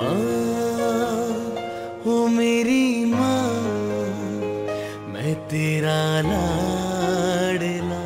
माँ, ओ मेरी माँ, मैं तेरा लाडला।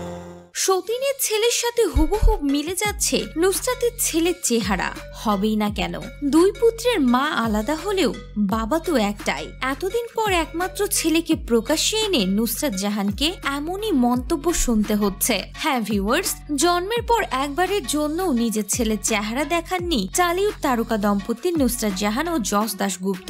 সতীনের ছেলের সাথে হুবহুব মিলে যাচ্ছে নুসরাতের ছেলের চেহারা, হবেই না কেন। দুই পুত্রের মা আলাদা হলেও বাবা তো একটাই। এতদিন পর একমাত্র ছেলেকে প্রকাশ্যে এনে নুসরাত জাহানকে এমনই মন্তব্য শুনতে হচ্ছে। হ্যাঁ ভিউয়ার্স, জন্মের পর একবারের জন্যও নিজের ছেলের চেহারা দেখাননি টালিউড তারকা দম্পতি নুসরাত জাহান ও যশ দাশগুপ্ত।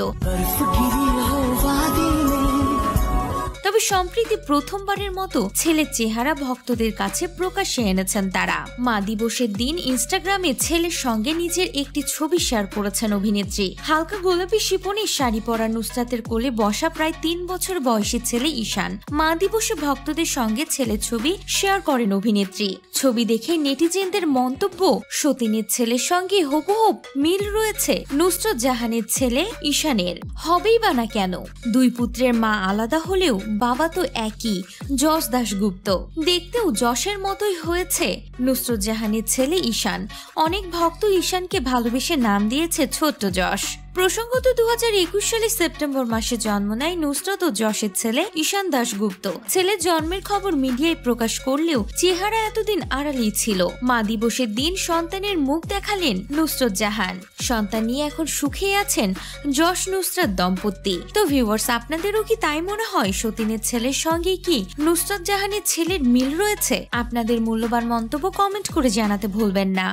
তবে সম্প্রতি প্রথমবারের মতো ছেলের চেহারা ভক্তদের কাছে প্রকাশ্যে এনেছেন তারা। মা দিবসের দিন ইনস্টাগ্রামে ছেলের সঙ্গে নিজের একটি ছবি শেয়ার করেছেন অভিনেত্রী। হালকা গোলাপি শিপনের শাড়ি পরা নুসরাতের কোলে বসা প্রায় 3 বছর বয়সী ছেলে ঈশান। মা দিবসে ভক্তদের সঙ্গে ছেলের ছবি শেয়ার করেন অভিনেত্রী। ছবি দেখে নেটিজেনদের মন্তব্য, সতীনের ছেলের সঙ্গে হুবহুব মিল রয়েছে নুসরাত জাহানের ছেলে ঈশানের, হবেই বা না কেন। দুই পুত্রের মা আলাদা হলেও বাবা তো একই, যশ দাশগুপ্ত। দেখতেও যশের মতোই হয়েছে নুসরাত জাহানের ছেলে ঈশান। অনেক ভক্ত ঈশানকে ভালোবেসে নাম দিয়েছে ছোট্ট যশ। প্রসঙ্গত 2021 সালে সেপ্টেম্বর মাসে জন্ম নেয় নুসরাত ও যশের ছেলে ঈশান দাশগুপ্ত। ছেলের জন্মের খবর মিডিয়ায় প্রকাশ করলেও চেহারা এতদিন আড়ালেই ছিল। মা দিবসের দিন সন্তানের মুখ দেখালেন নুসরাত জাহান। সন্তান নিয়ে এখন সুখে আছেন যশ নুসরাত দম্পতি। তো ভিউয়ার্স, আপনাদেরও কি তাই মনে হয় সতীনের ছেলের সঙ্গে কি নুসরাত জাহানের ছেলের মিল রয়েছে? আপনাদের মূল্যবান মন্তব্য কমেন্ট করে জানাতে ভুলবেন না।